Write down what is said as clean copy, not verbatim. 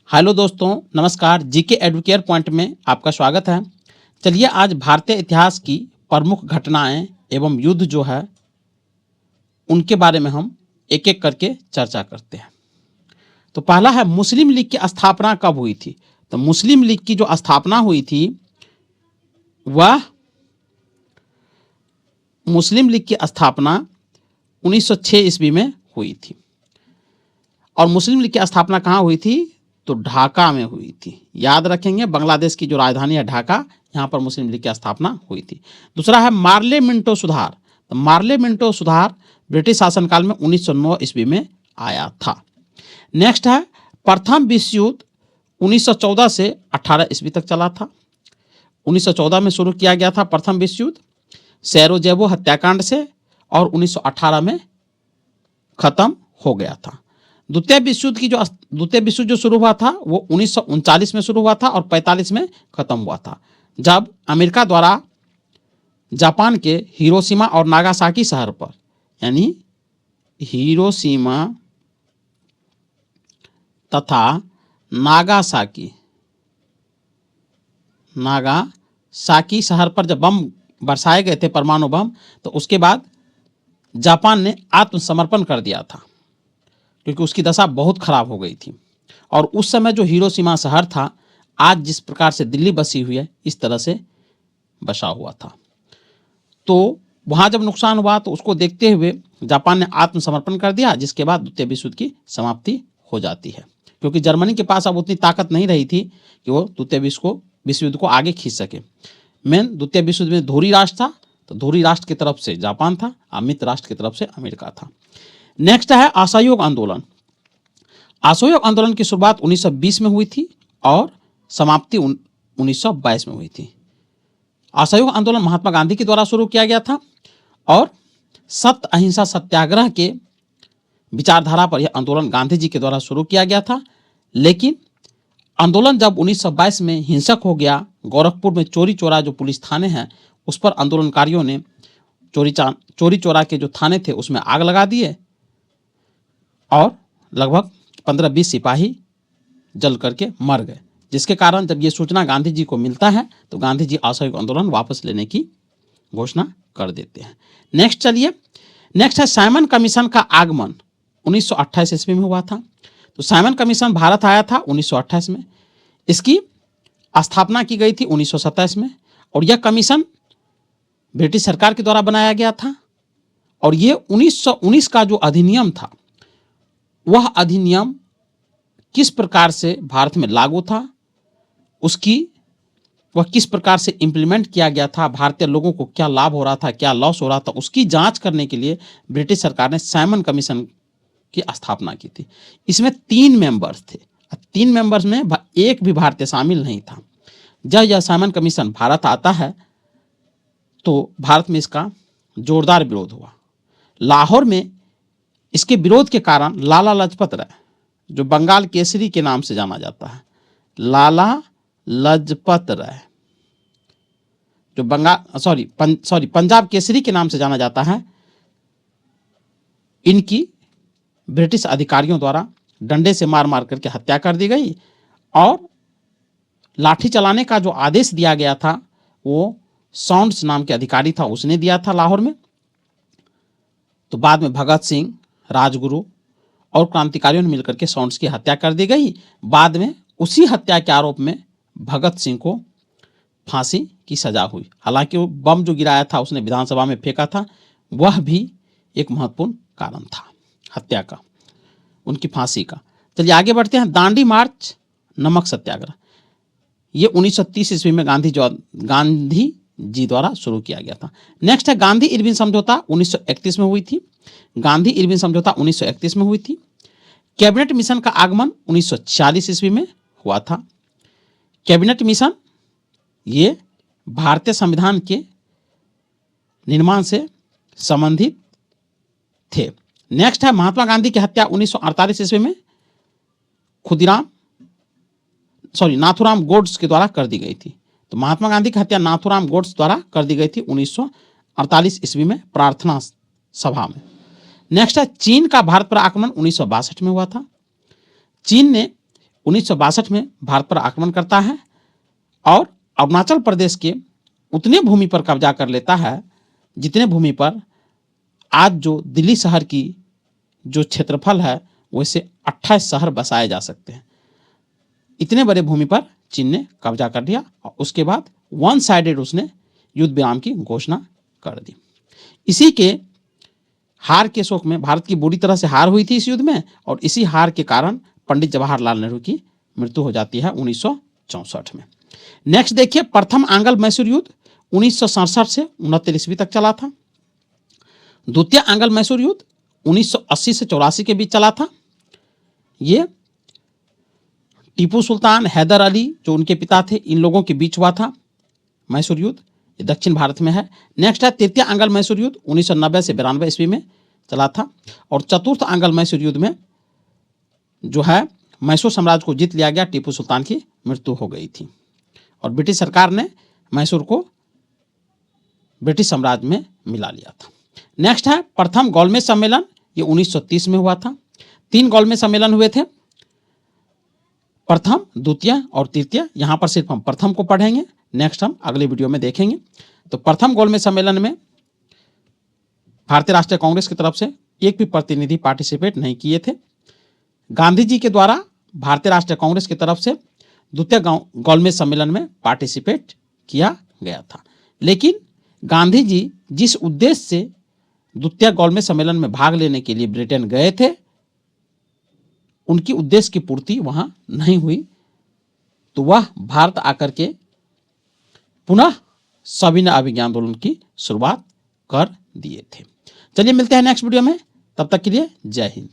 Hello दोस्तों, नमस्कार। GK Educare point में आपका स्वागत है। चलिए आज भारतीय इतिहास की प्रमुख घटनाएं एवं युद्ध जो है उनके बारे में हम एक एक करके चर्चा करते हैं। तो पहला है मुस्लिम लीग की स्थापना कब हुई थी। तो मुस्लिम लीग की जो स्थापना हुई थी वह मुस्लिम लीग की स्थापना 1906 ईस्वी में हुई थी। और मुस्लिम लीग की स्थापना कहाँ हुई थी? तो ढाका में हुई थी। याद रखेंगे, बांग्लादेश की जो राजधानी है ढाका, यहाँ पर मुस्लिम लीग की स्थापना हुई थी। दूसरा है मार्ले मिंटो सुधार। तो मार्ले मिंटो सुधार ब्रिटिश शासनकाल में 1909 ईस्वी में आया था। नेक्स्ट है प्रथम विश्व युद्ध 1914 से 18 ईस्वी तक चला था। 1914 में शुरू किया गया था प्रथम विश्व युद्ध सैरोजेवो हत्याकांड से, और 1918 में खत्म हो गया था। द्वितीय विश्व युद्ध जो शुरू हुआ था वो 1939 में शुरू हुआ था और 45 में खत्म हुआ था, जब अमेरिका द्वारा जापान के हिरोशिमा और नागासाकी शहर पर, यानी हिरोशिमा तथा नागासाकी शहर पर जब बम बरसाए गए थे, परमाणु बम, तो उसके बाद जापान ने आत्मसमर्पण कर दिया था क्योंकि उसकी दशा बहुत खराब हो गई थी। और उस समय जो हिरोशिमा शहर था, आज जिस प्रकार से दिल्ली बसी हुई है, इस तरह से बसा हुआ था। तो वहाँ जब नुकसान हुआ तो उसको देखते हुए जापान ने आत्मसमर्पण कर दिया, जिसके बाद द्वितीय विश्व युद्ध की समाप्ति हो जाती है, क्योंकि जर्मनी के पास अब उतनी ताकत नहीं रही थी कि वो द्वितीय विश्व युद्ध को आगे खींच सके। मेन द्वितीय विश्व युद्ध में धुरी राष्ट्र था, तो धुरी राष्ट्र की तरफ से जापान था, मित्र राष्ट्र की तरफ से अमेरिका था। नेक्स्ट है असहयोग आंदोलन। असहयोग आंदोलन की शुरुआत 1920 में हुई थी और समाप्ति 1922 में हुई थी। असहयोग आंदोलन महात्मा गांधी के द्वारा शुरू किया गया था और सत्य अहिंसा सत्याग्रह के विचारधारा पर यह आंदोलन गांधी जी के द्वारा शुरू किया गया था। लेकिन आंदोलन जब 1922 में हिंसक हो गया, गोरखपुर में चोरी चौरा जो पुलिस थाने हैं उस पर आंदोलनकारियों ने चोरी चौरा के जो थाने थे उसमें आग लगा दिए और लगभग 15-20 सिपाही जल करके मर गए, जिसके कारण जब ये सूचना गांधी जी को मिलता है तो गांधी जी असहयोग आंदोलन वापस लेने की घोषणा कर देते हैं। नेक्स्ट है साइमन कमीशन का आगमन 1928 ईस्वी में हुआ था। तो साइमन कमीशन भारत आया था 1928 में। इसकी स्थापना की गई थी 1927 में और यह कमीशन ब्रिटिश सरकार के द्वारा बनाया गया था। और ये 1919 का जो अधिनियम था, वह अधिनियम किस प्रकार से भारत में लागू था, वह किस प्रकार से इंप्लीमेंट किया गया था, भारतीय लोगों को क्या लाभ हो रहा था, क्या लॉस हो रहा था, उसकी जांच करने के लिए ब्रिटिश सरकार ने साइमन कमीशन की स्थापना की थी। इसमें 3 मेंबर्स थे। 3 मेंबर्स में एक भी भारतीय शामिल नहीं था। जब यह साइमन कमीशन भारत आता है तो भारत में इसका जोरदार विरोध हुआ। लाहौर में इसके विरोध के कारण लाला लाजपत राय, जो बंगाल केसरी के नाम से जाना जाता है, लाला लाजपत राय जो पंजाब केसरी के नाम से जाना जाता है, इनकी ब्रिटिश अधिकारियों द्वारा डंडे से मार मार करके हत्या कर दी गई और लाठी चलाने का जो आदेश दिया गया था वो सॉन्ड्स नाम के अधिकारी था, उसने दिया था लाहौर में। तो बाद में भगत सिंह, राजगुरु और क्रांतिकारियों ने मिलकर के सॉन्ड्स की हत्या कर दी गई। बाद में उसी हत्या के आरोप में भगत सिंह को फांसी की सजा हुई। हालांकि वो बम जो गिराया था उसने विधानसभा में फेंका था, वह भी एक महत्वपूर्ण कारण था हत्या का, उनकी फांसी का। चलिए आगे बढ़ते हैं। दांडी मार्च, नमक सत्याग्रह, ये 1930 ईस्वी में गांधी जी द्वारा शुरू किया गया था। नेक्स्ट है गांधी इरविन समझौता 1931 में हुई थी। गांधी इरविन समझौता 1931 में हुई थी। कैबिनेट मिशन का आगमन 1940 ईस्वी में हुआ था। कैबिनेट मिशन ये भारतीय संविधान के निर्माण से संबंधित थे। नेक्स्ट है महात्मा गांधी की हत्या 1948 ईस्वी में नाथूराम गोड्स के द्वारा कर दी गई थी। तो महात्मा गांधी की हत्या नाथूराम गोड्स द्वारा कर दी गई थी 1948 ईस्वी में प्रार्थना सभा में। नेक्स्ट है चीन का भारत पर आक्रमण 1962 में हुआ था। चीन ने 1962 में भारत पर आक्रमण करता है और अरुणाचल प्रदेश के उतने भूमि पर कब्जा कर लेता है जितने भूमि पर आज जो दिल्ली शहर की जो क्षेत्रफल है वैसे 28 शहर बसाए जा सकते हैं। इतने बड़े भूमि पर चीन ने कब्जा कर लिया और उसके बाद वन साइडेड उसने युद्ध विराम की घोषणा कर दी। इसी के हार के शोक में भारत की बुरी तरह से हार हुई थी इस युद्ध में, और इसी हार के कारण पंडित जवाहरलाल नेहरू की मृत्यु हो जाती है 1964 में। नेक्स्ट देखिए, प्रथम आंग्ल मैसूर युद्ध 1967 से 69 ईस्वी तक चला था। द्वितीय आंग्ल मैसूर युद्ध 1980 से 84 के बीच चला था। ये टीपू सुल्तान, हैदर अली जो उनके पिता थे, इन लोगों के बीच हुआ था मैसूर युद्ध। ये दक्षिण भारत में है। नेक्स्ट है तृतीय आंग्ल मैसूर युद्ध 1990 से 92 ईस्वी में चला था। और चतुर्थ आंग्ल मैसूर युद्ध में जो है मैसूर साम्राज्य को जीत लिया गया, टीपू सुल्तान की मृत्यु हो गई थी और ब्रिटिश सरकार ने मैसूर को ब्रिटिश साम्राज्य में मिला लिया था। नेक्स्ट है प्रथम गोलमेज सम्मेलन, ये 1930 में हुआ था। 3 गोलमेज सम्मेलन हुए थे, प्रथम, द्वितीय और तृतीय। यहां पर सिर्फ हम प्रथम को पढ़ेंगे, नेक्स्ट हम अगले वीडियो में देखेंगे। तो प्रथम गोलमेज सम्मेलन में भारतीय राष्ट्रीय कांग्रेस की तरफ से एक भी प्रतिनिधि पार्टिसिपेट नहीं किए थे। गांधी जी के द्वारा भारतीय राष्ट्रीय कांग्रेस की तरफ से द्वितीय गोलमेज सम्मेलन में पार्टिसिपेट किया गया था। लेकिन गांधी जी जिस उद्देश्य से द्वितीय गोलमेज सम्मेलन में भाग लेने के लिए ब्रिटेन गए थे, उनकी उद्देश्य की पूर्ति वहां नहीं हुई, तो वह भारत आकर के पुनः सविनय अभिज्ञान आंदोलन की शुरुआत कर दिए थे। चलिए मिलते हैं नेक्स्ट वीडियो में, तब तक के लिए जय हिंद।